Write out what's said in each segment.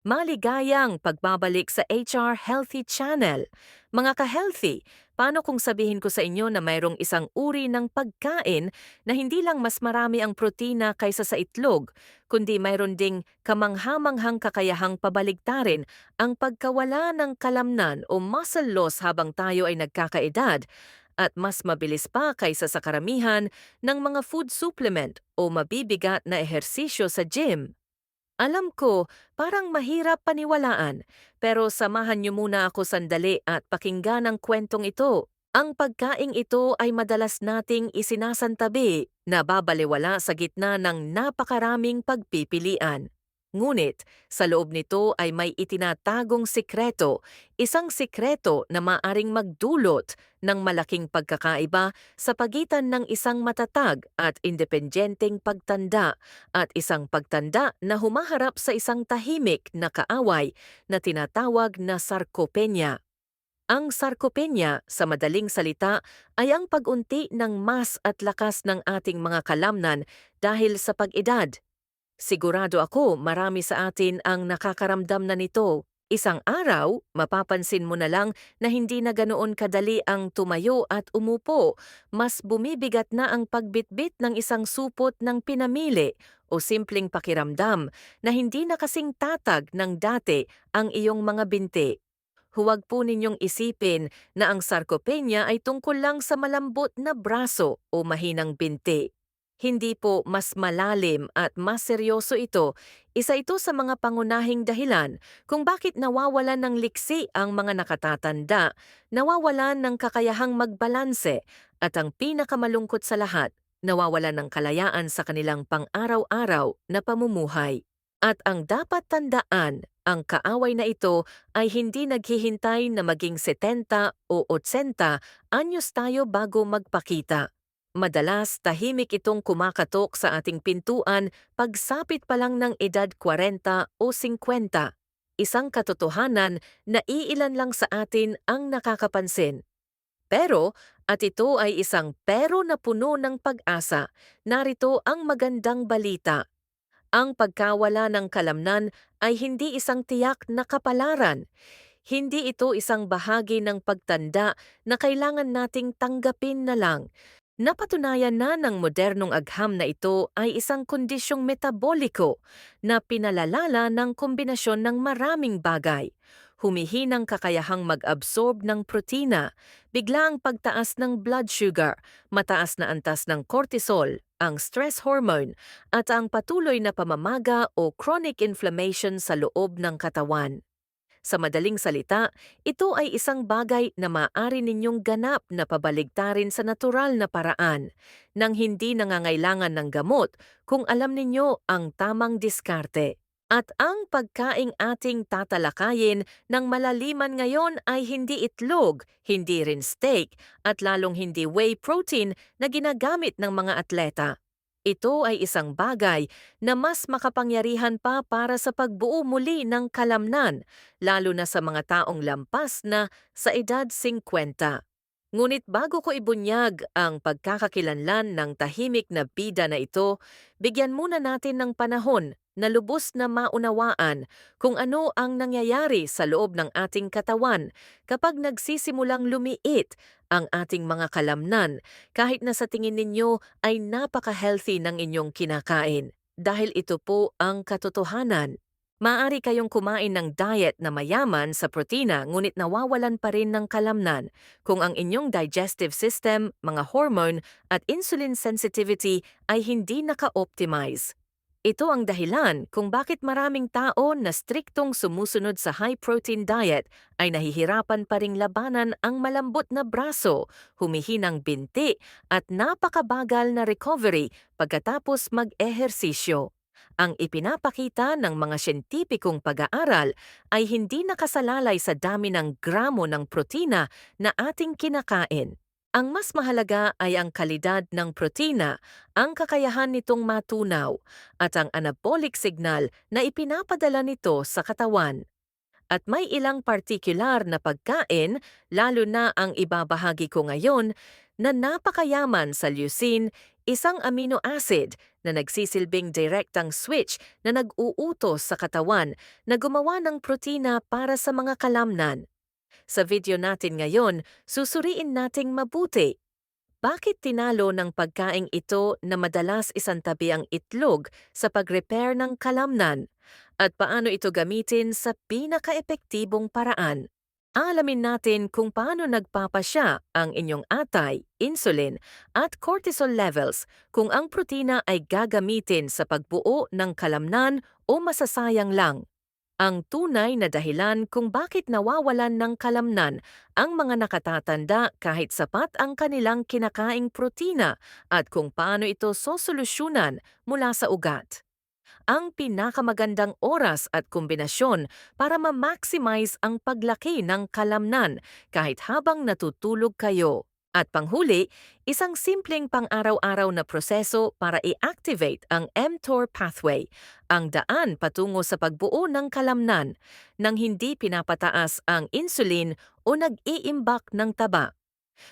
Maligayang pagbabalik sa HR Healthy Channel. Mga ka-healthy, paano kung sabihin ko sa inyo na mayroong isang uri ng pagkain na hindi lang mas marami ang protina kaysa sa itlog, kundi mayroon ding kamanghamanghang kakayahang pabaligtarin ang pagkawala ng kalamnan o muscle loss habang tayo ay nagkakaedad at mas mabilis pa kaysa sa karamihan ng mga food supplement o mabibigat na ehersisyo sa gym. Alam ko, parang mahirap paniwalaan, pero samahan niyo muna ako sandali at pakinggan ang kwentong ito. Ang pagkaing ito ay madalas nating isinasantabi na babaliwala sa gitna ng napakaraming pagpipilian. Ngunit, sa loob nito ay may itinatagong sikreto, isang sikreto na maaring magdulot ng malaking pagkakaiba sa pagitan ng isang matatag at independenteng pagtanda at isang pagtanda na humaharap sa isang tahimik na kaaway na tinatawag na sarcopenia. Ang sarcopenia, sa madaling salita, ay ang pag-unti ng mas at lakas ng ating mga kalamnan dahil sa pag-edad. Sigurado ako marami sa atin ang nakakaramdam na nito. Isang araw, mapapansin mo na lang na hindi na ganoon kadali ang tumayo at umupo. Mas bumibigat na ang pagbitbit ng isang supot ng pinamili o simpleng pakiramdam na hindi na kasing tatag ng dati ang iyong mga binti. Huwag po ninyong isipin na ang sarcopenia ay tungkol lang sa malambot na braso o mahinang binti. Hindi po, mas malalim at mas seryoso ito. Isa ito sa mga pangunahing dahilan kung bakit nawawalan ng liksi ang mga nakatatanda, nawawalan ng kakayahang magbalanse, at ang pinakamalungkot sa lahat, nawawalan ng kalayaan sa kanilang pang-araw-araw na pamumuhay. At ang dapat tandaan, ang kaaway na ito ay hindi naghihintay na maging 70 o 80 anyos tayo bago magpakita. Madalas tahimik itong kumakatok sa ating pintuan pagsapit pa lang ng edad 40 o 50. Isang katotohanan na iilan lang sa atin ang nakakapansin. Pero, at ito ay isang pero na puno ng pag-asa, narito ang magandang balita. Ang pagkawala ng kalamnan ay hindi isang tiyak na kapalaran. Hindi ito isang bahagi ng pagtanda na kailangan nating tanggapin na lang. Napatunayan na ng modernong agham na ito ay isang kondisyong metaboliko na pinalalala ng kombinasyon ng maraming bagay. Humihinang kakayahang mag-absorb ng protina, biglaang pagtaas ng blood sugar, mataas na antas ng cortisol, ang stress hormone, at ang patuloy na pamamaga o chronic inflammation sa loob ng katawan. Sa madaling salita, ito ay isang bagay na maaari ninyong ganap na pabaligtarin sa natural na paraan, nang hindi nangangailangan ng gamot kung alam ninyo ang tamang diskarte. At ang pagkaing ating tatalakayin ng malaliman ngayon ay hindi itlog, hindi rin steak, at lalong hindi whey protein na ginagamit ng mga atleta. Ito ay isang bagay na mas makapangyarihan pa para sa pagbuo muli ng kalamnan, lalo na sa mga taong lampas na sa edad 50. Ngunit bago ko ibunyag ang pagkakakilanlan ng tahimik na bida na ito, bigyan muna natin ng panahon na lubos na maunawaan kung ano ang nangyayari sa loob ng ating katawan kapag nagsisimulang lumiit ang ating mga kalamnan kahit na sa tingin ninyo ay napaka-healthy ng inyong kinakain. Dahil ito po ang katotohanan. Maaari kayong kumain ng diet na mayaman sa protina ngunit nawawalan pa rin ng kalamnan kung ang inyong digestive system, mga hormone at insulin sensitivity ay hindi naka-optimize. Ito ang dahilan kung bakit maraming tao na striktong sumusunod sa high-protein diet ay nahihirapan pa ring labanan ang malambot na braso, humihinang binti at napakabagal na recovery pagkatapos mag-ehersisyo. Ang ipinapakita ng mga siyentipikong pag-aaral ay hindi nakasalalay sa dami ng gramo ng protina na ating kinakain. Ang mas mahalaga ay ang kalidad ng protina, ang kakayahan nitong matunaw, at ang anabolic signal na ipinapadala nito sa katawan. At may ilang partikular na pagkain, lalo na ang ibabahagi ko ngayon, na napakayaman sa leucine, isang amino acid na nagsisilbing direktang switch na nag-uutos sa katawan na gumawa ng protina para sa mga kalamnan. Sa video natin ngayon, susuriin nating mabuti. Bakit tinalo ng pagkaing ito na madalas isantabi ang itlog sa pag-repair ng kalamnan? At paano ito gamitin sa pinaka-epektibong paraan? Alamin natin kung paano nagpapasya ang inyong atay, insulin, at cortisol levels kung ang protina ay gagamitin sa pagbuo ng kalamnan o masasayang lang. Ang tunay na dahilan kung bakit nawawalan ng kalamnan ang mga nakatatanda kahit sapat ang kanilang kinakaing protina at kung paano ito sosolusyunan mula sa ugat. Ang pinakamagandang oras at kombinasyon para ma-maximize ang paglaki ng kalamnan kahit habang natutulog kayo. At panghuli, isang simpleng pang-araw-araw na proseso para i-activate ang mTOR pathway, ang daan patungo sa pagbuo ng kalamnan, nang hindi pinapataas ang insulin o nag-iimbak ng taba.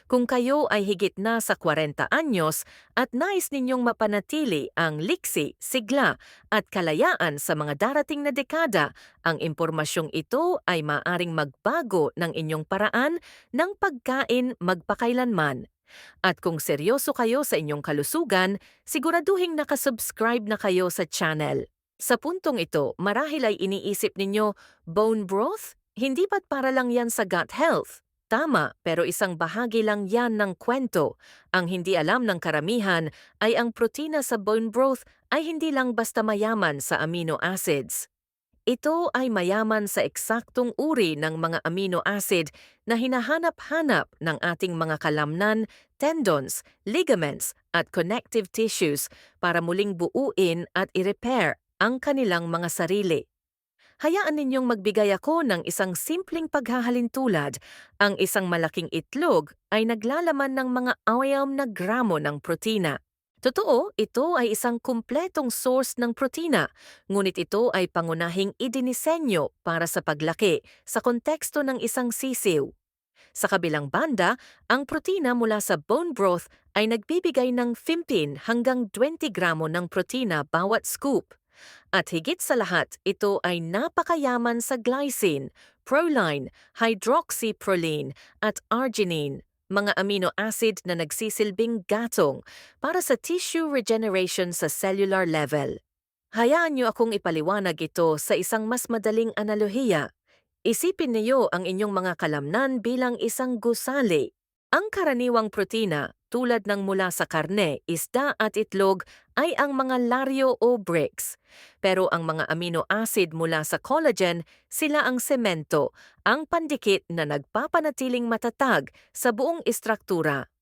Kung kayo ay higit na sa 40 anyos at nais ninyong mapanatili ang liksi, sigla at kalayaan sa mga darating na dekada, ang impormasyong ito ay maaring magbago ng inyong paraan ng pagkain magpakailanman. At kung seryoso kayo sa inyong kalusugan, siguraduhing nakasubscribe na kayo sa channel. Sa puntong ito, marahil ay iniisip ninyo, bone broth? Hindi ba't para lang yan sa gut health? Tama, pero isang bahagi lang yan ng kwento. Ang hindi alam ng karamihan ay ang protina sa bone broth ay hindi lang basta mayaman sa amino acids. Ito ay mayaman sa eksaktong uri ng mga amino acid na hinahanap-hanap ng ating mga kalamnan, tendons, ligaments at connective tissues para muling buuin at i-repair ang kanilang mga sarili. Hayaan ninyong magbigay ako ng isang simpleng paghahalintulad. Ang isang malaking itlog ay naglalaman ng mga 6 na gramo ng protina. Totoo, ito ay isang kumpletong source ng protina, ngunit ito ay pangunahing idinisenyo para sa paglaki sa konteksto ng isang sisiw. Sa kabilang banda, ang protina mula sa bone broth ay nagbibigay ng 15 hanggang 20 gramo ng protina bawat scoop. At higit sa lahat, ito ay napakayaman sa glycine, proline, hydroxyproline at arginine, mga amino acid na nagsisilbing gatong para sa tissue regeneration sa cellular level. Hayaan niyo akong ipaliwanag ito sa isang mas madaling analohiya. Isipin niyo ang inyong mga kalamnan bilang isang gusali. Ang karaniwang protina, tulad ng mula sa karne, isda at itlog, ay ang mga laryo o bricks. Pero ang mga amino acid mula sa collagen, sila ang semento, ang pandikit na nagpapanatiling matatag sa buong istruktura.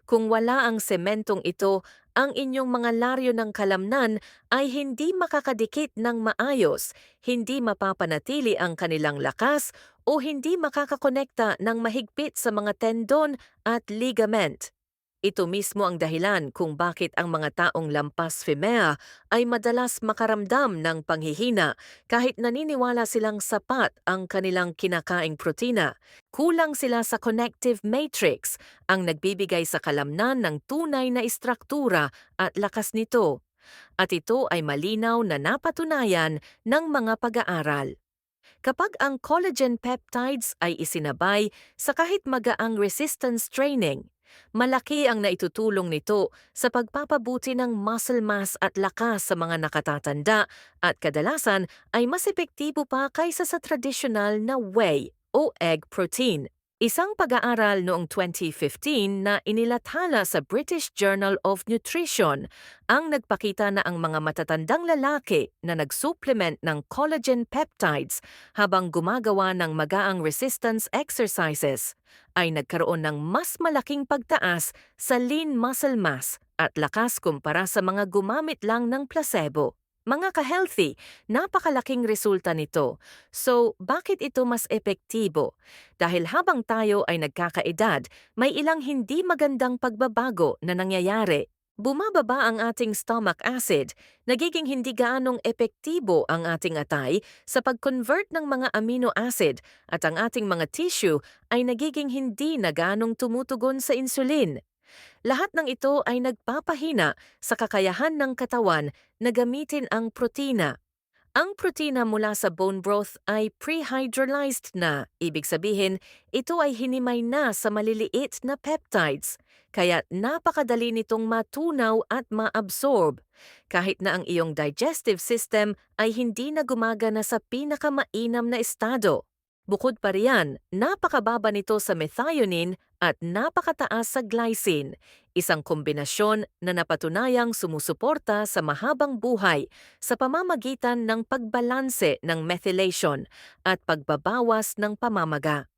Kung wala ang sementong ito, ang inyong mga laryo ng kalamnan ay hindi makakadikit ng maayos, hindi mapapanatili ang kanilang lakas, o hindi makakakonekta ng mahigpit sa mga tendon at ligament. Ito mismo ang dahilan kung bakit ang mga taong lampas femea ay madalas makaramdam ng panghihina kahit naniniwala silang sapat ang kanilang kinakaing protina. Kulang sila sa connective matrix, ang nagbibigay sa kalamnan ng tunay na istruktura at lakas nito. At ito ay malinaw na napatunayan ng mga pag-aaral. Kapag ang collagen peptides ay isinabay sa kahit magaang resistance training, malaki ang naitutulong nito sa pagpapabuti ng muscle mass at lakas sa mga nakatatanda at kadalasan ay mas epektibo pa kaysa sa tradisyonal na whey o egg protein. Isang pag-aaral noong 2015 na inilathala sa British Journal of Nutrition ang nagpakita na ang mga matatandang lalaki na nag-supplement ng collagen peptides habang gumagawa ng magaang resistance exercises ay nagkaroon ng mas malaking pagtaas sa lean muscle mass at lakas kumpara sa mga gumamit lang ng placebo. Mga ka-healthy, napakalaking resulta nito. So, bakit ito mas epektibo? Dahil habang tayo ay nagkakaedad, may ilang hindi magandang pagbabago na nangyayari. Bumababa ang ating stomach acid, nagiging hindi gaanong epektibo ang ating atay sa pag-convert ng mga amino acid at ang ating mga tissue ay nagiging hindi na gaanong tumutugon sa insulin. Lahat ng ito ay nagpapahina sa kakayahan ng katawan na gamitin ang protina. Ang protina mula sa bone broth ay pre-hydrolyzed na, ibig sabihin, ito ay hinimay na sa maliliit na peptides, kaya napakadali nitong matunaw at maabsorb, kahit na ang iyong digestive system ay hindi na gumagana sa pinakamainam na estado. Bukod pa riyan, napakababa nito sa methionine at napakataas sa glycine, isang kombinasyon na napatunayang sumusuporta sa mahabang buhay sa pamamagitan ng pagbalanse ng methylation at pagbabawas ng pamamaga.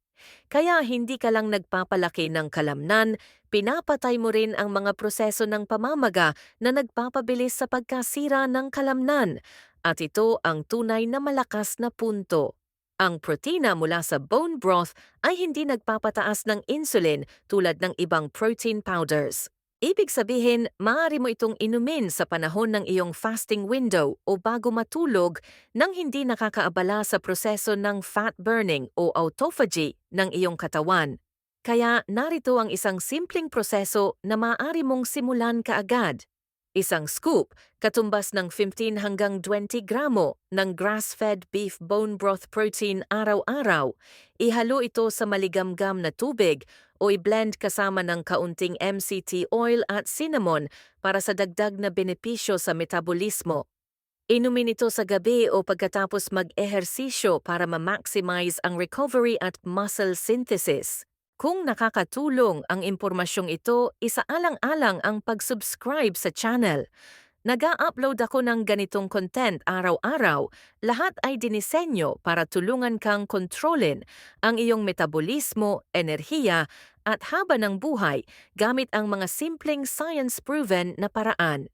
Kaya hindi ka lang nagpapalaki ng kalamnan, pinapatay mo rin ang mga proseso ng pamamaga na nagpapabilis sa pagkasira ng kalamnan. At ito ang tunay na malakas na punto. Ang protina mula sa bone broth ay hindi nagpapataas ng insulin tulad ng ibang protein powders. Ibig sabihin, maaari mo itong inumin sa panahon ng iyong fasting window o bago matulog nang hindi nakakaabala sa proseso ng fat burning o autophagy ng iyong katawan. Kaya narito ang isang simpleng proseso na maaari mong simulan kaagad. Isang scoop, katumbas ng 15 hanggang 20 gramo ng grass-fed beef bone broth protein araw-araw. Ihalo ito sa maligamgam na tubig o i-blend kasama ng kaunting MCT oil at cinnamon para sa dagdag na benepisyo sa metabolismo. Inumin ito sa gabi o pagkatapos mag-ehersisyo para ma-maximize ang recovery at muscle synthesis. Kung nakakatulong ang impormasyong ito, isaalang-alang ang pag-subscribe sa channel. Nag-a-upload ako ng ganitong content araw-araw. Lahat ay dinisenyo para tulungan kang kontrolin ang iyong metabolismo, enerhiya, at haba ng buhay gamit ang mga simpleng science-proven na paraan.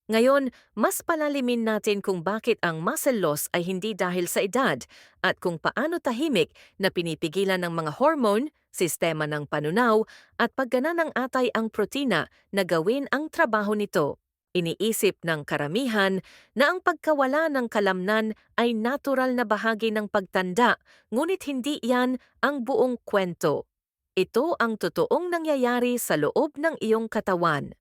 Ngayon, mas palalimin natin kung bakit ang muscle loss ay hindi dahil sa edad at kung paano tahimik na pinipigilan ng mga hormone, sistema ng panunaw at paggana ng atay ang protina na gawin ang trabaho nito. Iniisip ng karamihan na ang pagkawala ng kalamnan ay natural na bahagi ng pagtanda, ngunit hindi yan ang buong kwento. Ito ang totoong nangyayari sa loob ng iyong katawan.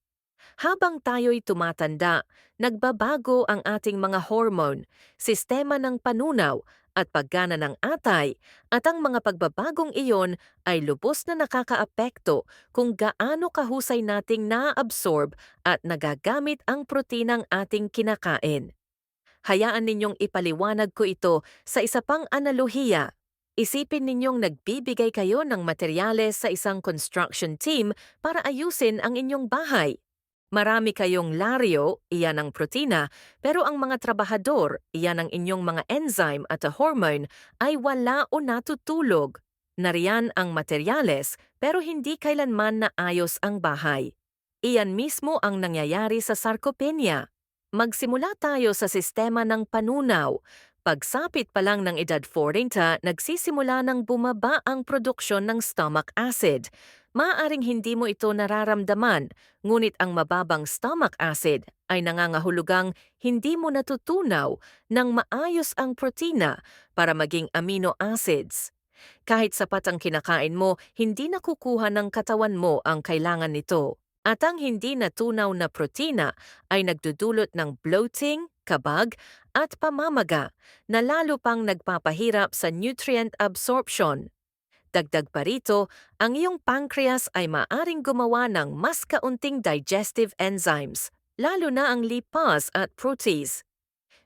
Habang tayo'y tumatanda, nagbabago ang ating mga hormone, sistema ng panunaw at paggana ng atay, at ang mga pagbabagong iyon ay lubos na nakakaapekto kung gaano kahusay nating na-absorb at nagagamit ang proteinang ating kinakain. Hayaan ninyong ipaliwanag ko ito sa isa pang analohiya. Isipin ninyong nagbibigay kayo ng materyales sa isang construction team para ayusin ang inyong bahay. Marami kayong laryo, iyan ang protina, pero ang mga trabahador, iyan ang inyong mga enzyme at hormone, ay wala o natutulog. Nariyan ang materyales, pero hindi kailanman naayos ang bahay. Iyan mismo ang nangyayari sa sarcopenia. Magsimula tayo sa sistema ng panunaw. Pagsapit pa lang ng edad 40, nagsisimula ng bumaba ang produksyon ng stomach acid. Maaaring hindi mo ito nararamdaman, ngunit ang mababang stomach acid ay nangangahulugang hindi mo natutunaw ng maayos ang protina para maging amino acids. Kahit sapat ang kinakain mo, hindi nakukuha ng katawan mo ang kailangan nito. At ang hindi natunaw na protina ay nagdudulot ng bloating, kabag, at pamamaga na lalo pang nagpapahirap sa nutrient absorption. Dagdag pa rito, ang iyong pancreas ay maaring gumawa ng mas kaunting digestive enzymes, lalo na ang lipase at protease.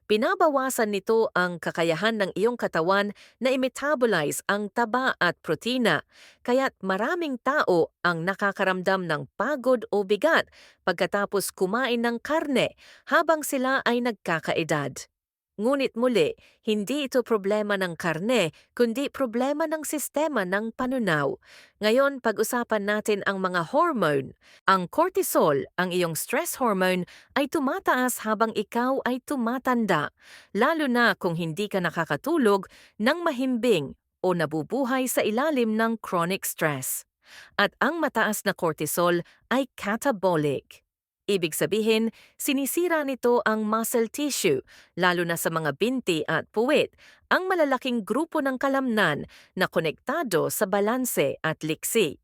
Pinabawasan nito ang kakayahan ng iyong katawan na i-metabolize ang taba at protina, kaya't maraming tao ang nakakaramdam ng pagod o bigat pagkatapos kumain ng karne habang sila ay nagkakaedad. Ngunit muli, hindi ito problema ng karne, kundi problema ng sistema ng panunaw. Ngayon, pag-usapan natin ang mga hormone. Ang cortisol, ang iyong stress hormone, ay tumataas habang ikaw ay tumatanda, lalo na kung hindi ka nakakatulog ng mahimbing o nabubuhay sa ilalim ng chronic stress. At ang mataas na cortisol ay catabolic. Ibig sabihin, sinisira nito ang muscle tissue, lalo na sa mga binti at puwit, ang malalaking grupo ng kalamnan na konektado sa balanse at liksi.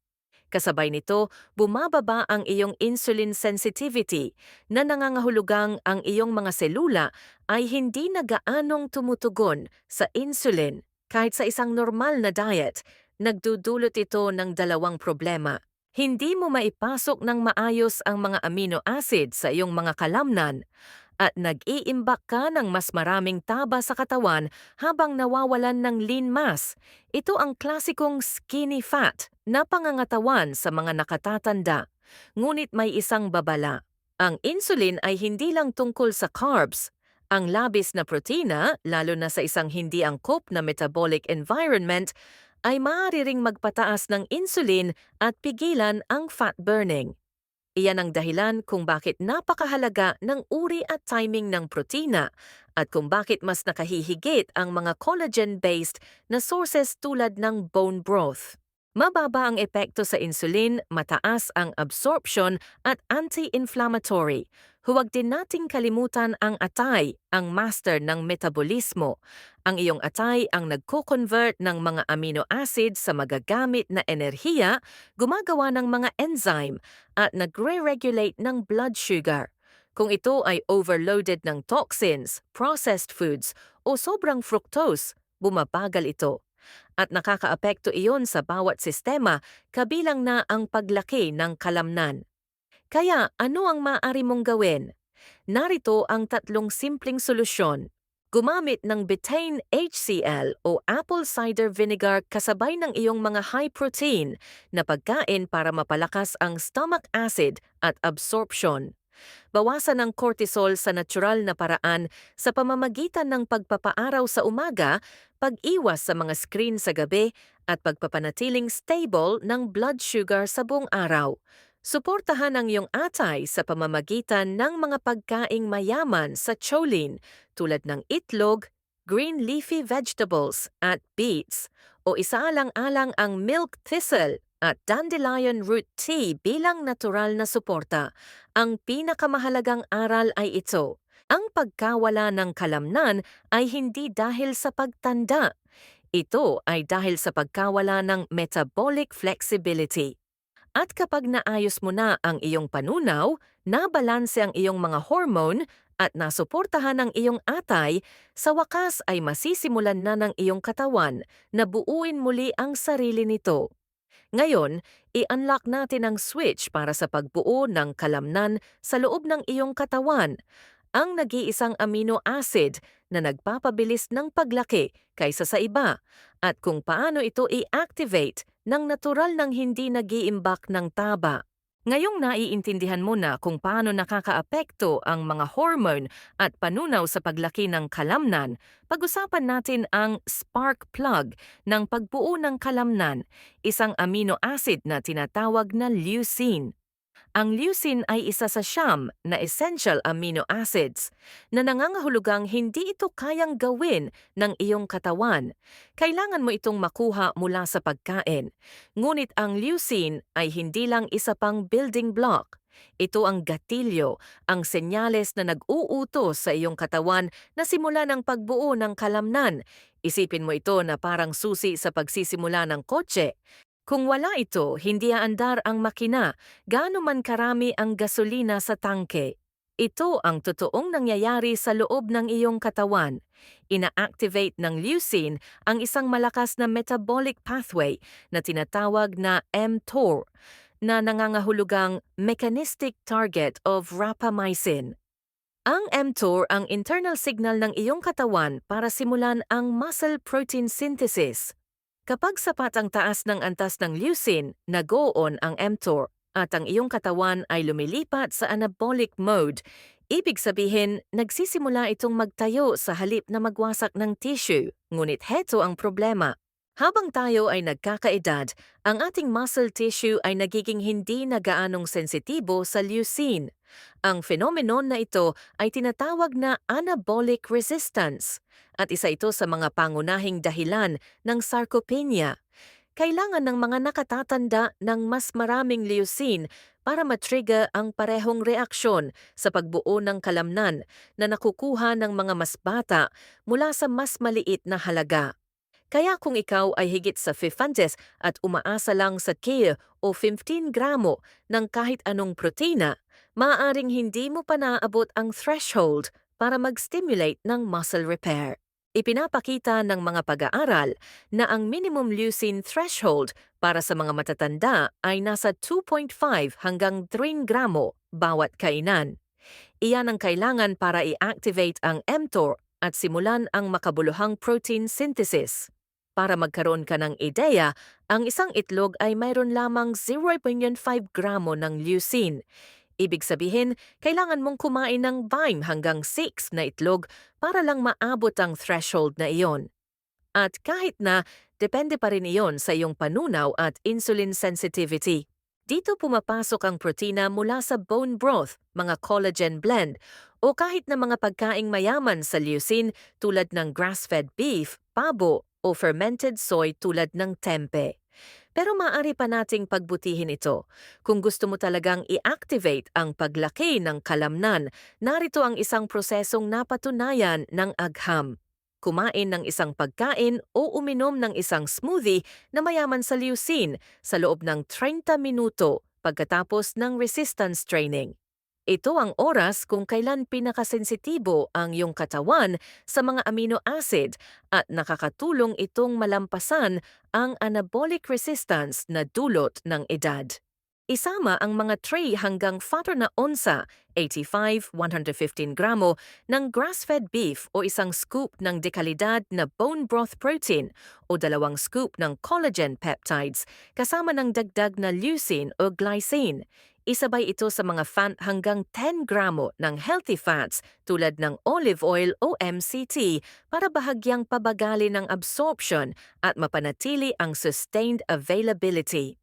Kasabay nito, bumababa ang iyong insulin sensitivity na nangangahulugang ang iyong mga selula ay hindi na gaanong tumutugon sa insulin kahit sa isang normal na diet. Nagdudulot ito ng dalawang problema. Hindi mo maipasok ng maayos ang mga amino acid sa iyong mga kalamnan at nag-iimbak ka ng mas maraming taba sa katawan habang nawawalan ng lean mass. Ito ang klasikong skinny fat na pangangatawan sa mga nakatatanda. Ngunit may isang babala. Ang insulin ay hindi lang tungkol sa carbs. Ang labis na protina, lalo na sa isang hindi angkop na metabolic environment, ay maaari ring magpataas ng insulin at pigilan ang fat burning. Iyan ang dahilan kung bakit napakahalaga ng uri at timing ng protina at kung bakit mas nakahihigit ang mga collagen-based na sources tulad ng bone broth. Mababa ang epekto sa insulin, mataas ang absorption at anti-inflammatory. Huwag din nating kalimutan ang atay, ang master ng metabolismo. Ang iyong atay ang nagko-convert ng mga amino acid sa magagamit na enerhiya, gumagawa ng mga enzyme, at nagre-regulate ng blood sugar. Kung ito ay overloaded ng toxins, processed foods, o sobrang fructose, bumabagal ito. At nakakaapekto iyon sa bawat sistema, kabilang na ang paglaki ng kalamnan. Kaya ano ang maaari mong gawin? Narito ang tatlong simpleng solusyon. Gumamit ng betaine HCl o apple cider vinegar kasabay ng iyong mga high-protein na pagkain para mapalakas ang stomach acid at absorption. Bawasan ang cortisol sa natural na paraan sa pamamagitan ng pagpapaaraw sa umaga, pag-iwas sa mga screen sa gabi, at pagpapanatiling stable ng blood sugar sa buong araw. Suportahan ang iyong atay sa pamamagitan ng mga pagkaing mayaman sa choline tulad ng itlog, green leafy vegetables at beets, o isaalang-alang ang milk thistle at dandelion root tea bilang natural na suporta. Ang pinakamahalagang aral ay ito. Ang pagkawala ng kalamnan ay hindi dahil sa pagtanda. Ito ay dahil sa pagkawala ng metabolic flexibility. At kapag naayos mo na ang iyong panunaw, nabalanse ang iyong mga hormone, at nasuportahan ang iyong atay, sa wakas ay masisimulan na ng iyong katawan na buuin muli ang sarili nito. Ngayon, i-unlock natin ang switch para sa pagbuo ng kalamnan sa loob ng iyong katawan, ang nag-iisang amino acid na nagpapabilis ng paglaki kaysa sa iba, at kung paano ito i-activate ng natural ng hindi nag-iimbak ng taba. Ngayong naiintindihan mo na kung paano nakakaapekto ang mga hormone at panunaw sa paglaki ng kalamnan, pag-usapan natin ang spark plug ng pagbuo ng kalamnan, isang amino acid na tinatawag na leucine. Ang leucine ay isa sa siyam na essential amino acids na nangangahulugang hindi ito kayang gawin ng iyong katawan. Kailangan mo itong makuha mula sa pagkain. Ngunit ang leucine ay hindi lang isa pang building block. Ito ang gatilyo, ang senyales na nag-uutos sa iyong katawan na simula ng pagbuo ng kalamnan. Isipin mo ito na parang susi sa pagsisimula ng kotse. Kung wala ito, hindi aandar ang makina, gaano man karami ang gasolina sa tangke. Ito ang totoong nangyayari sa loob ng iyong katawan. Ina-activate ng leucine ang isang malakas na metabolic pathway na tinatawag na mTOR, na nangangahulugang mechanistic target of rapamycin. Ang mTOR ang internal signal ng iyong katawan para simulan ang muscle protein synthesis. Kapag sapat ang taas ng antas ng leucine, nag-o-on ang mTOR at ang iyong katawan ay lumilipat sa anabolic mode. Ibig sabihin, nagsisimula itong magtayo sa halip na magwasak ng tissue. Ngunit heto ang problema. Habang tayo ay nagkakaedad, ang ating muscle tissue ay nagiging hindi na gaanong sensitibo sa leucine. Ang phenomenon na ito ay tinatawag na anabolic resistance, at isa ito sa mga pangunahing dahilan ng sarcopenia. Kailangan ng mga nakatatanda ng mas maraming leucine para matrigger ang parehong reaksyon sa pagbuo ng kalamnan na nakukuha ng mga mas bata mula sa mas maliit na halaga. Kaya kung ikaw ay higit sa 500 at umaasa lang sa kilo o 15 gramo ng kahit anong protina, maaaring hindi mo pa naaabot ang threshold para mag-stimulate ng muscle repair. Ipinapakita ng mga pag-aaral na ang minimum leucine threshold para sa mga matatanda ay nasa 2.5 hanggang 3 gramo bawat kainan. Iyan ang kailangan para i-activate ang mTOR at simulan ang makabuluhang protein synthesis. Para magkaroon ka ng ideya, ang isang itlog ay mayroon lamang 0.5 gramo ng leucine. Ibig sabihin, kailangan mong kumain ng 5 hanggang 6 na itlog para lang maabot ang threshold na iyon. At kahit na, depende pa rin iyon sa iyong panunaw at insulin sensitivity. Dito pumapasok ang protina mula sa bone broth, mga collagen blend, o kahit na mga pagkaing mayaman sa leucine tulad ng grass-fed beef, pabo, o fermented soy tulad ng tempeh. Pero maaari pa nating pagbutihin ito. Kung gusto mo talagang i-activate ang paglaki ng kalamnan, narito ang isang prosesong napatunayan ng agham. Kumain ng isang pagkain o uminom ng isang smoothie na mayaman sa leucine sa loob ng 30 minuto pagkatapos ng resistance training. Ito ang oras kung kailan pinakasensitibo ang iyong katawan sa mga amino acid at nakakatulong itong malampasan ang anabolic resistance na dulot ng edad. Isama ang mga 3 hanggang 4 na onsa, 85-115 gramo, ng grass-fed beef o isang scoop ng dekalidad na bone broth protein o 2 scoop ng collagen peptides kasama ng dagdag na leucine o glycine. Isabay ito sa mga fat hanggang 10 gramo ng healthy fats tulad ng olive oil o MCT para bahagyang pabagali ng absorption at mapanatili ang sustained availability.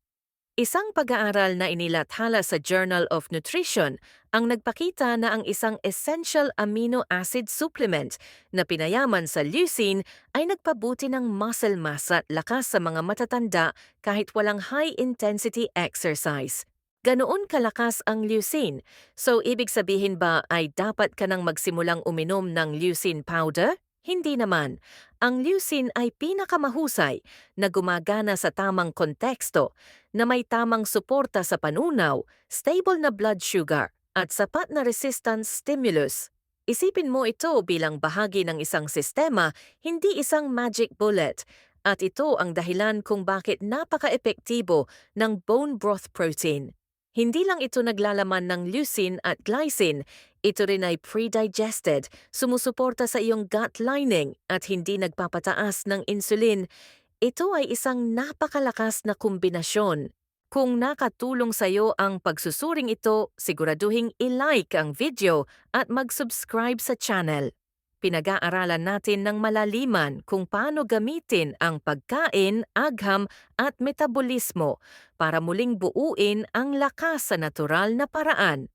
Isang pag-aaral na inilathala sa Journal of Nutrition ang nagpakita na ang isang essential amino acid supplement na pinayaman sa leucine ay nagpabuti ng muscle mass at lakas sa mga matatanda kahit walang high-intensity exercise. Ganoon kalakas ang leucine, so ibig sabihin ba ay dapat ka nang magsimulang uminom ng leucine powder? Hindi naman. Ang leucine ay pinakamahusay na gumagana sa tamang konteksto na may tamang suporta sa panunaw, stable na blood sugar, at sapat na resistance stimulus. Isipin mo ito bilang bahagi ng isang sistema, hindi isang magic bullet. At ito ang dahilan kung bakit napaka-epektibo ng bone broth protein. Hindi lang ito naglalaman ng leucine at glycine, ito rin ay pre-digested, sumusuporta sa iyong gut lining at hindi nagpapataas ng insulin. Ito ay isang napakalakas na kombinasyon. Kung nakatulong sa iyo ang pagsusuring ito, siguraduhing i-like ang video at mag-subscribe sa channel. Pinag-aaralan natin ng malaliman kung paano gamitin ang pagkain, agham at metabolismo para muling buuin ang lakas sa natural na paraan.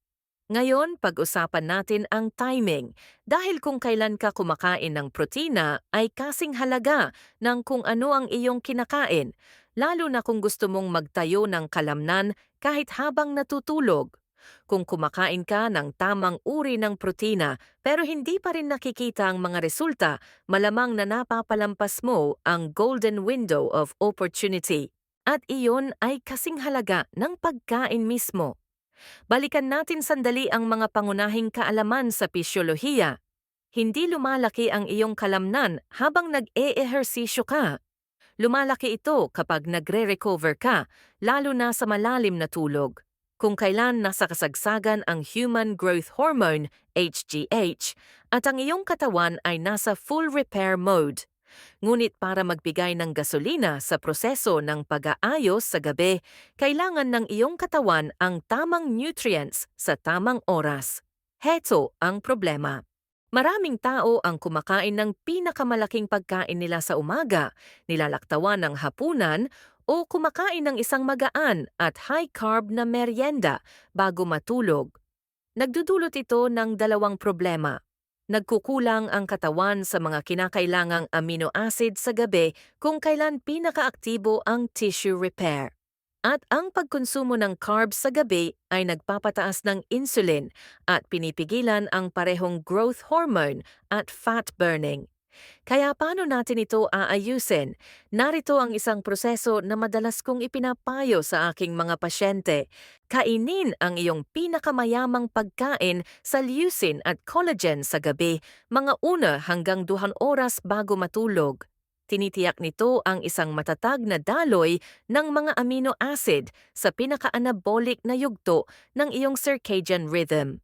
Ngayon, pag-usapan natin ang timing dahil kung kailan ka kumakain ng protina ay kasing halaga ng kung ano ang iyong kinakain, lalo na kung gusto mong magtayo ng kalamnan kahit habang natutulog. Kung kumakain ka ng tamang uri ng protina pero hindi pa rin nakikita ang mga resulta, malamang na napapalampas mo ang golden window of opportunity. At iyon ay kasing halaga ng pagkain mismo. Balikan natin sandali ang mga pangunahing kaalaman sa pisyolohiya. Hindi lumalaki ang iyong kalamnan habang nag-e-ehersisyo ka. Lumalaki ito kapag nagre-recover ka, lalo na sa malalim na tulog. Kung kailan nasa kasagsagan ang human growth hormone, HGH, at ang iyong katawan ay nasa full repair mode. Ngunit para magbigay ng gasolina sa proseso ng pag-aayos sa gabi, kailangan ng iyong katawan ang tamang nutrients sa tamang oras. Heto ang problema. Maraming tao ang kumakain ng pinakamalaking pagkain nila sa umaga, nilalaktawan ng hapunan, o kumakain ng isang magaan at high-carb na merienda bago matulog. Nagdudulot ito ng dalawang problema. Nagkukulang ang katawan sa mga kinakailangang amino acid sa gabi kung kailan pinakaaktibo ang tissue repair. At ang pagkonsumo ng carbs sa gabi ay nagpapataas ng insulin at pinipigilan ang parehong growth hormone at fat burning. Kaya paano natin ito aayusin? Narito ang isang proseso na madalas kong ipinapayo sa aking mga pasyente. Kainin ang iyong pinakamayamang pagkain sa leucine at collagen sa gabi, mga 1 hanggang 2 oras bago matulog. Tinitiyak nito ang isang matatag na daloy ng mga amino acid sa pinaka-anabolic na yugto ng iyong circadian rhythm.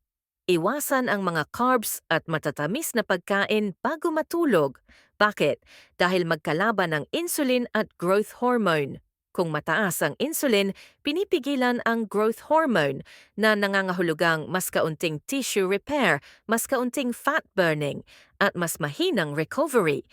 Iwasan ang mga carbs at matatamis na pagkain bago matulog. Bakit? Dahil magkalaban ang insulin at growth hormone. Kung mataas ang insulin, pinipigilan ang growth hormone na nangangahulugang mas kaunting tissue repair, mas kaunting fat burning, at mas mahinang recovery.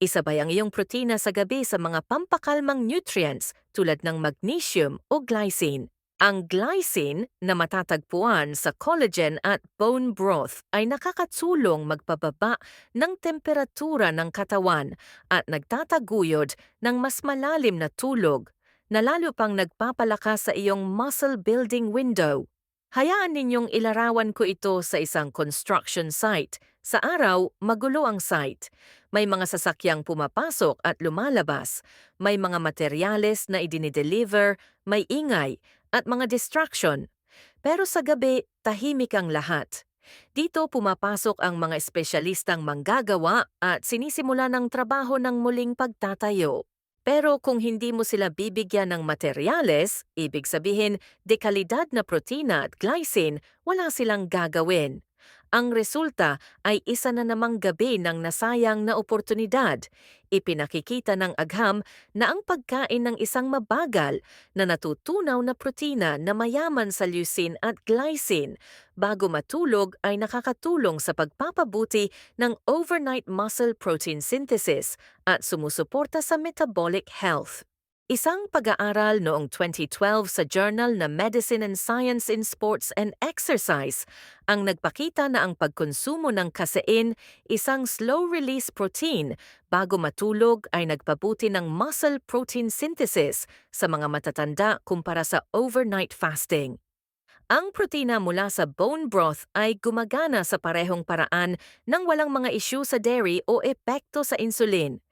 Isabay ang iyong protina sa gabi sa mga pampakalmang nutrients tulad ng magnesium o glycine. Ang glycine na matatagpuan sa collagen at bone broth ay nakakatulong magpababa ng temperatura ng katawan at nagtataguyod ng mas malalim na tulog, na lalo pang nagpapalakas sa iyong muscle building window. Hayaan ninyong ilarawan ko ito sa isang construction site. Sa araw, magulo ang site. May mga sasakyang pumapasok at lumalabas. May mga materyales na idinideliver, may ingay, at mga distraction. Pero sa gabi, tahimik ang lahat. Dito pumapasok ang mga espesyalistang manggagawa at sinisimula ng trabaho ng muling pagtatayo. Pero kung hindi mo sila bibigyan ng materyales, ibig sabihin, dekalidad na protina at glycine, wala silang gagawin. Ang resulta ay isa na namang gabi ng nasayang na oportunidad. Ipinakikita ng agham na ang pagkain ng isang mabagal na natutunaw na protina na mayaman sa leucine at glycine bago matulog ay nakakatulong sa pagpapabuti ng overnight muscle protein synthesis at sumusuporta sa metabolic health. Isang pag-aaral noong 2012 sa journal na Medicine and Science in Sports and Exercise ang nagpakita na ang pagkonsumo ng kasein, isang slow-release protein, bago matulog ay nagpabuti ng muscle protein synthesis sa mga matatanda kumpara sa overnight fasting. Ang protina mula sa bone broth ay gumagana sa parehong paraan nang walang mga isyu sa dairy o epekto sa insulin.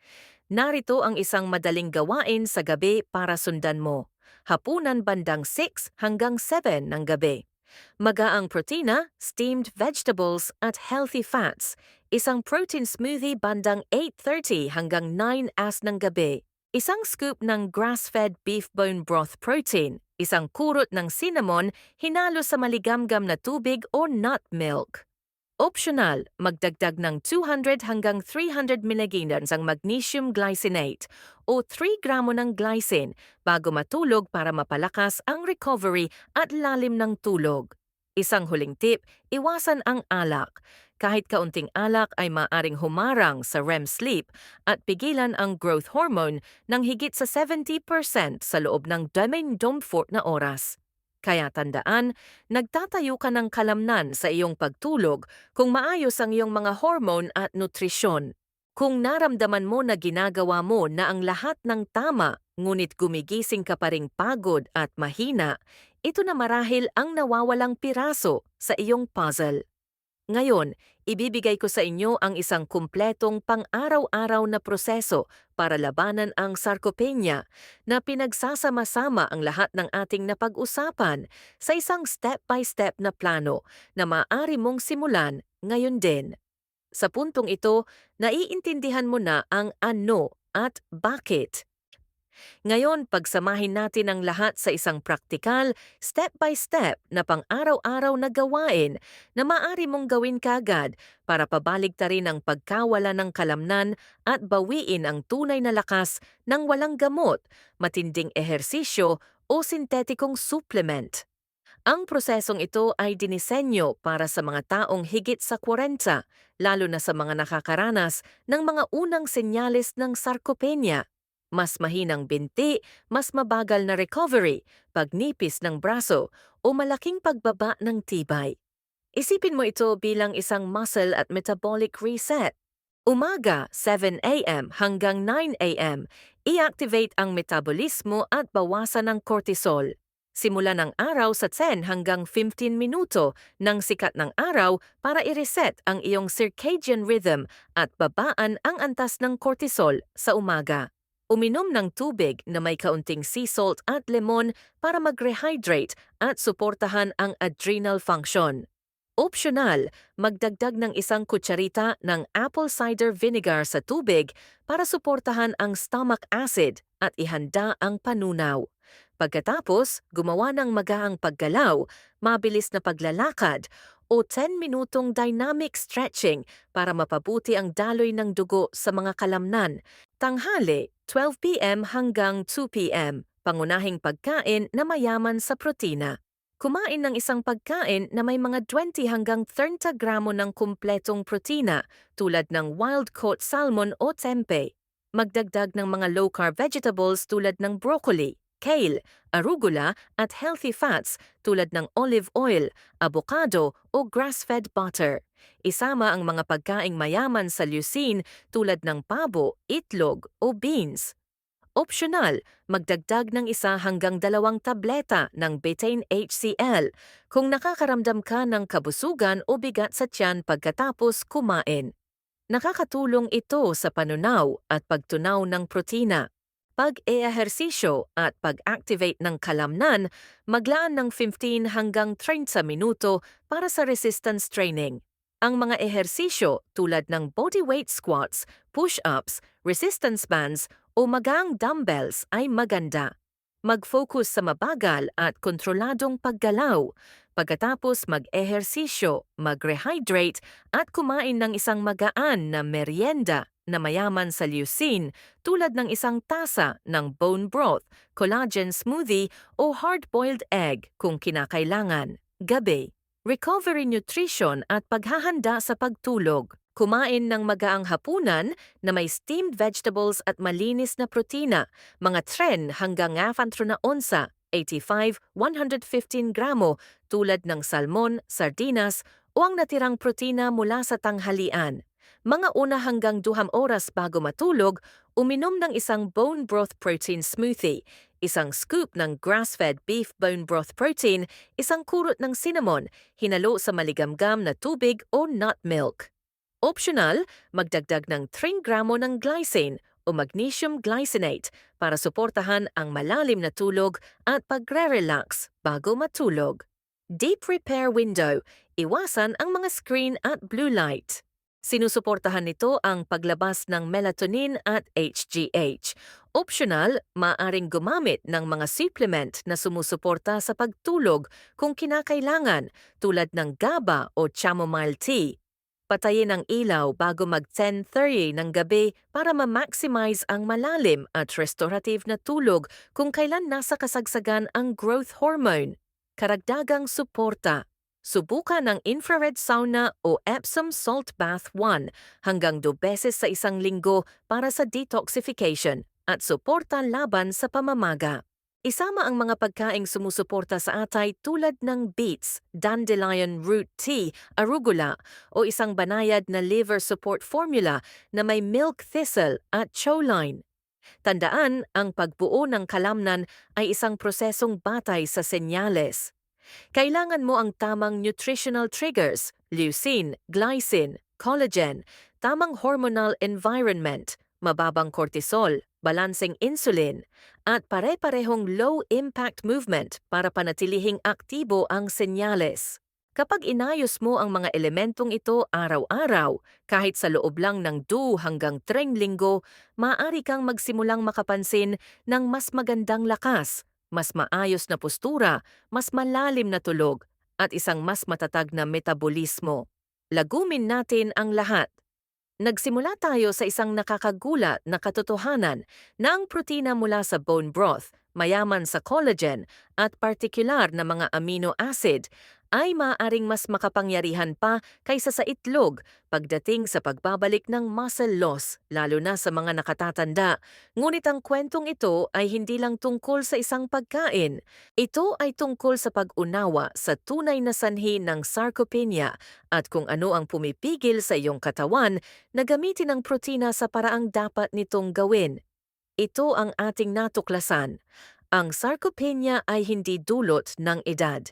Narito ang isang madaling gawain sa gabi para sundan mo. Hapunan bandang 6 hanggang 7 ng gabi. Magaang protina, steamed vegetables at healthy fats. Isang protein smoothie bandang 8:30 hanggang 9 as ng gabi. Isang scoop ng grass-fed beef bone broth protein. Isang kurot ng cinnamon hinalo sa maligamgam na tubig o nut milk. Optional, magdagdag ng 200 hanggang 300 mg ang magnesium glycinate o 3 gramo ng glycine bago matulog para mapalakas ang recovery at lalim ng tulog. Isang huling tip, iwasan ang alak. Kahit kaunting alak ay maaring humarang sa REM sleep at pigilan ang growth hormone ng higit sa 70% sa loob ng 24 na oras. Kaya tandaan, nagtatayo ka ng kalamnan sa iyong pagtulog kung maayos ang iyong mga hormone at nutrisyon. Kung naramdaman mo na ginagawa mo na ang lahat ng tama, ngunit gumigising ka pa ring pagod at mahina, ito na marahil ang nawawalang piraso sa iyong puzzle. Ngayon, ibibigay ko sa inyo ang isang kumpletong pang-araw-araw na proseso para labanan ang sarcopenia na pinagsasama-sama ang lahat ng ating napag-usapan sa isang step-by-step na plano na maaari mong simulan ngayon din. Sa puntong ito, naiintindihan mo na ang ano at bakit. Ngayon, pagsamahin natin ang lahat sa isang praktikal, step-by-step na pang-araw-araw na gawain na maaari mong gawin kagad para pabaligtarin ang pagkawala ng kalamnan at bawiin ang tunay na lakas ng walang gamot, matinding ehersisyo o sintetikong supplement. Ang prosesong ito ay dinisenyo para sa mga taong higit sa 40, lalo na sa mga nakakaranas ng mga unang senyales ng sarcopenia. Mas mahinang binti, mas mabagal na recovery, pagnipis ng braso, o malaking pagbaba ng tibay. Isipin mo ito bilang isang muscle at metabolic reset. Umaga, 7 a.m. hanggang 9 a.m., i-activate ang metabolismo at bawasan ang cortisol. Simula ng araw sa 10 hanggang 15 minuto ng sikat ng araw para i-reset ang iyong circadian rhythm at babaan ang antas ng cortisol sa umaga. Uminom ng tubig na may kaunting sea salt at lemon para mag-rehydrate at suportahan ang adrenal function. Optional, magdagdag ng 1 kutsarita ng apple cider vinegar sa tubig para suportahan ang stomach acid at ihanda ang panunaw. Pagkatapos, gumawa ng magaang paggalaw, mabilis na paglalakad, o 10 minutong dynamic stretching para mapabuti ang daloy ng dugo sa mga kalamnan. Tanghali, 12 p.m. hanggang 2 p.m., pangunahing pagkain na mayaman sa protina. Kumain ng isang pagkain na may mga 20 hanggang 30 gramo ng kumpletong protina tulad ng wild-caught salmon o tempeh. Magdagdag ng mga low-carb vegetables tulad ng broccoli, kale, arugula at healthy fats tulad ng olive oil, avocado o grass-fed butter. Isama ang mga pagkaing mayaman sa leucine tulad ng pabo, itlog o beans. Optional, magdagdag ng 1 hanggang 2 tableta ng betaine HCl kung nakakaramdam ka ng kabusugan o bigat sa tiyan pagkatapos kumain. Nakakatulong ito sa panunaw at pagtunaw ng protina. Pag-eehersisyo at pag-activate ng kalamnan, maglaan ng 15 hanggang 30 minuto para sa resistance training. Ang mga ehersisyo tulad ng bodyweight squats, push-ups, resistance bands o magaang dumbbells ay maganda. Mag-focus sa mabagal at kontroladong paggalaw. Pagkatapos mag-ehersisyo, mag-rehydrate at kumain ng isang magaan na merienda na mayaman sa leucine tulad ng 1 tasa ng bone broth, collagen smoothie o hard-boiled egg kung kinakailangan. Gabi, recovery nutrition at paghahanda sa pagtulog. Kumain ng magaang hapunan na may steamed vegetables at malinis na protina, mga 3 hanggang 4 na onsa, 85-115 gramo tulad ng salmon, sardinas o ang natirang protina mula sa tanghalian. Mga 1 hanggang 2 oras bago matulog, uminom ng isang bone broth protein smoothie, 1 scoop ng grass-fed beef bone broth protein, 1 kurot ng cinnamon, hinalo sa maligamgam na tubig o nut milk. Optional, magdagdag ng 3 gramo ng glycine o magnesium glycinate para suportahan ang malalim na tulog at pagre-relax bago matulog. Deep repair window, iwasan ang mga screen at blue light. Sinusuportahan nito ang paglabas ng melatonin at HGH. Optional, maaring gumamit ng mga supplement na sumusuporta sa pagtulog kung kinakailangan tulad ng GABA o chamomile tea. Patayin ang ilaw bago mag-10:30 ng gabi para ma-maximize ang malalim at restorative na tulog kung kailan nasa kasagsagan ang growth hormone. Karagdagang suporta. Subukan ng infrared sauna o Epsom salt bath 1 hanggang 2 beses sa isang linggo para sa detoxification at suporta laban sa pamamaga. Isama ang mga pagkaing sumusuporta sa atay tulad ng beets, dandelion root tea, arugula o isang banayad na liver support formula na may milk thistle at choline. Tandaan, ang pagbuo ng kalamnan ay isang prosesong batay sa senyales. Kailangan mo ang tamang nutritional triggers, leucine, glycine, collagen, tamang hormonal environment, mababang cortisol, balanseng insulin, at pare-parehong low-impact movement para panatilihing aktibo ang senyales. Kapag inayos mo ang mga elementong ito araw-araw, kahit sa loob lang ng 2 hanggang 3 linggo, maaari kang magsimulang makapansin ng mas magandang lakas, mas maayos na postura, mas malalim na tulog, at isang mas matatag na metabolismo. Lagumin natin ang lahat. Nagsimula tayo sa isang nakakagulat na katotohanan na ang protina mula sa bone broth, mayaman sa collagen at partikular na mga amino acid ay maaaring mas makapangyarihan pa kaysa sa itlog pagdating sa pagbabalik ng muscle loss, lalo na sa mga nakatatanda. Ngunit ang kwentong ito ay hindi lang tungkol sa isang pagkain. Ito ay tungkol sa pag-unawa sa tunay na sanhi ng sarcopenia at kung ano ang pumipigil sa iyong katawan na gamitin ang protina sa paraang dapat nitong gawin. Ito ang ating natuklasan. Ang sarcopenia ay hindi dulot ng edad.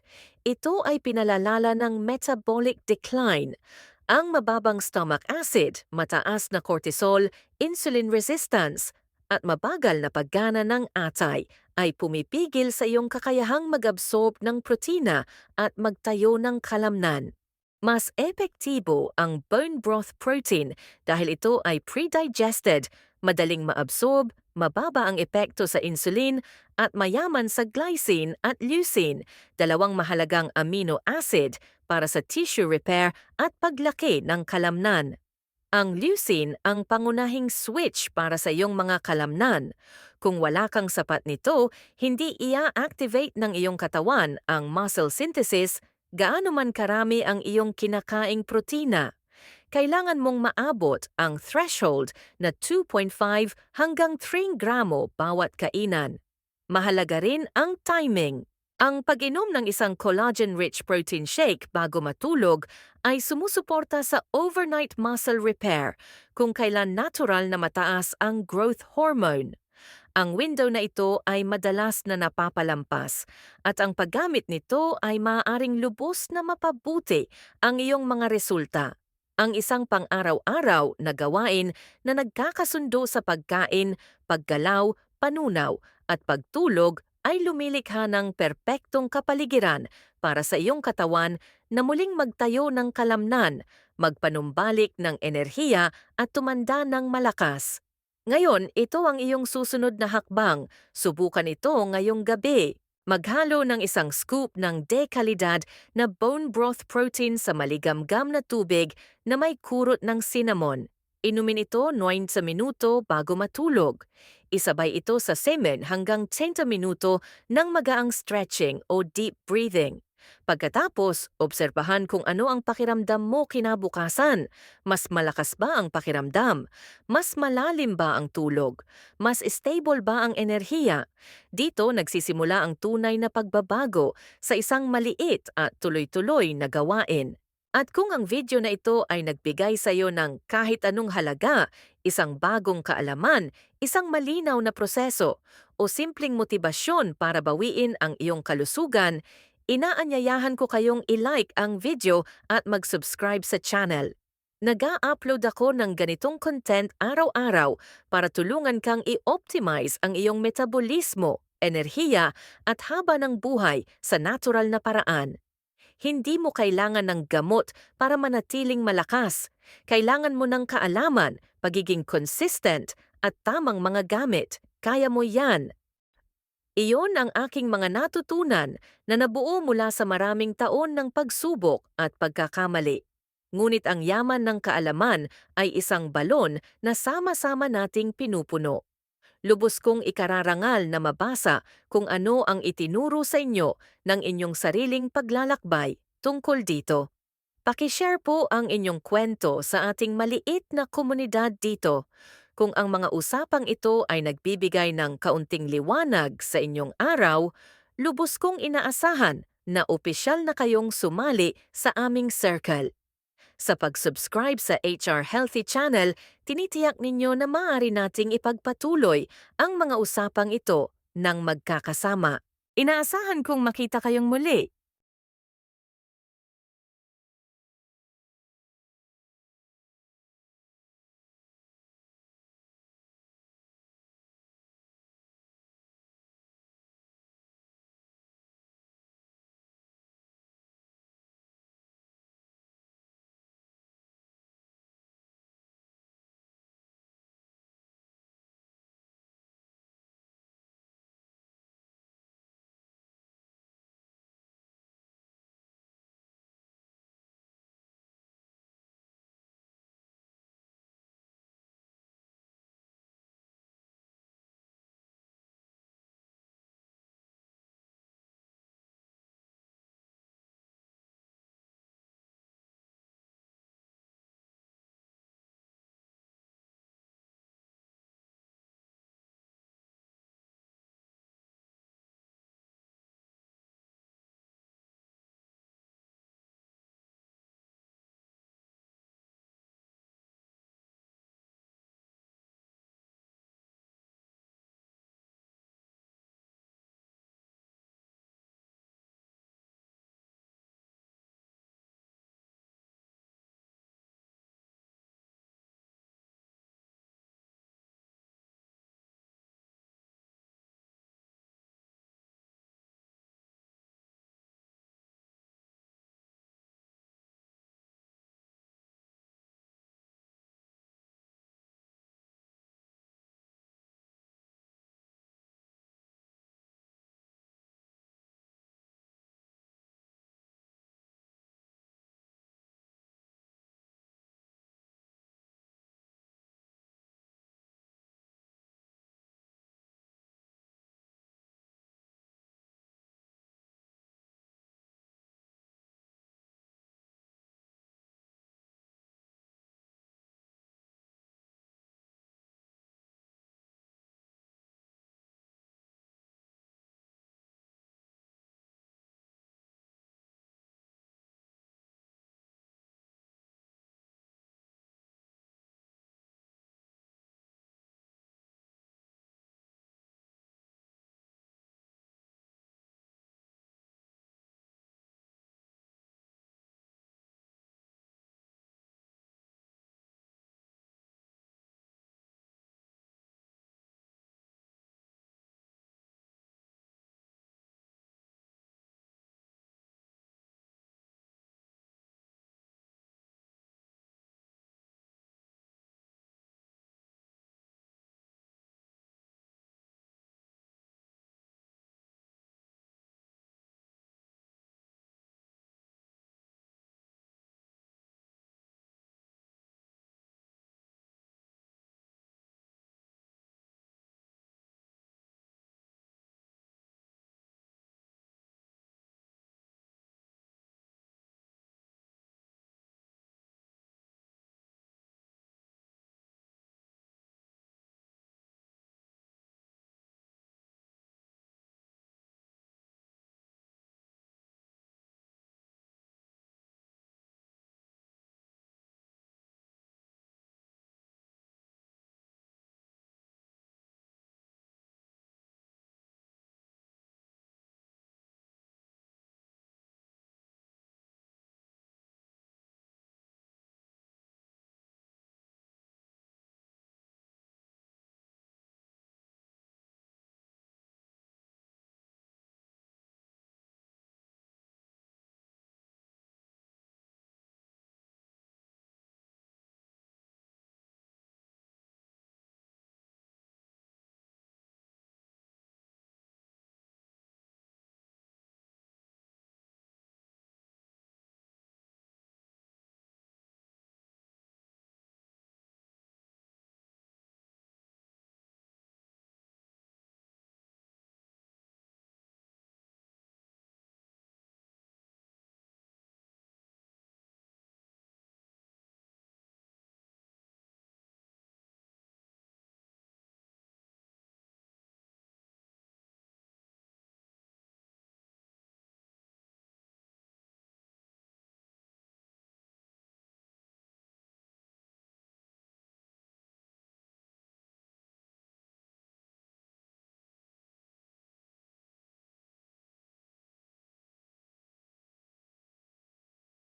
Ito ay pinalalala ng metabolic decline. Ang mababang stomach acid, mataas na cortisol, insulin resistance, at mabagal na paggana ng atay ay pumipigil sa iyong kakayahang mag-absorb ng protina at magtayo ng kalamnan. Mas epektibo ang bone broth protein dahil ito ay pre-digested, madaling maabsorb, mababa ang epekto sa insulin at mayaman sa glycine at leucine, dalawang mahalagang amino acid para sa tissue repair at paglaki ng kalamnan. Ang leucine ang pangunahing switch para sa iyong mga kalamnan. Kung wala kang sapat nito, hindi ia-activate ng iyong katawan ang muscle synthesis gaano man karami ang iyong kinakaing protina. Kailangan mong maabot ang threshold na 2.5 hanggang 3 gramo bawat kainan. Mahalaga rin ang timing. Ang pag-inom ng isang collagen-rich protein shake bago matulog ay sumusuporta sa overnight muscle repair kung kailan natural na mataas ang growth hormone. Ang window na ito ay madalas na napapalampas at ang paggamit nito ay maaaring lubos na mapabuti ang iyong mga resulta. Ang isang pang-araw-araw na gawain na nagkakasundo sa pagkain, paggalaw, panunaw at pagtulog ay lumilikha ng perpektong kapaligiran para sa iyong katawan na muling magtayo ng kalamnan, magpanumbalik ng enerhiya at tumanda ng malakas. Ngayon, ito ang iyong susunod na hakbang. Subukan ito ngayong gabi. Maghalo ng isang scoop ng de-kalidad na bone broth protein sa maligamgam na tubig na may kurot ng cinnamon. Inumin ito 90 minuto bago matulog. Isabay ito sa semen hanggang 10 minuto ng magaang stretching o deep breathing. Pagkatapos, obserbahan kung ano ang pakiramdam mo kinabukasan. Mas malakas ba ang pakiramdam? Mas malalim ba ang tulog? Mas stable ba ang enerhiya? Dito nagsisimula ang tunay na pagbabago sa isang maliit at tuloy-tuloy na gawain. At kung ang video na ito ay nagbigay sa iyo ng kahit anong halaga, isang bagong kaalaman, isang malinaw na proseso, o simpleng motibasyon para bawiin ang iyong kalusugan, inaanyayahan ko kayong i-like ang video at mag-subscribe sa channel. Nag-a-upload ako ng ganitong content araw-araw para tulungan kang i-optimize ang iyong metabolismo, enerhiya at haba ng buhay sa natural na paraan. Hindi mo kailangan ng gamot para manatiling malakas. Kailangan mo ng kaalaman, pagiging consistent at tamang mga gamit. Kaya mo yan. Iyon ang aking mga natutunan na nabuo mula sa maraming taon ng pagsubok at pagkakamali. Ngunit ang yaman ng kaalaman ay isang balon na sama-sama nating pinupuno. Lubos kong ikararangal na mabasa kung ano ang itinuro sa inyo ng inyong sariling paglalakbay tungkol dito. Pakishare po ang inyong kwento sa ating maliit na komunidad dito. Kung ang mga usapang ito ay nagbibigay ng kaunting liwanag sa inyong araw, lubos kong inaasahan na opisyal na kayong sumali sa aming circle. Sa pag-subscribe sa HR Healthy Channel, tinitiyak ninyo na maaari nating ipagpatuloy ang mga usapang ito ng magkakasama. Inaasahan kong makita kayong muli.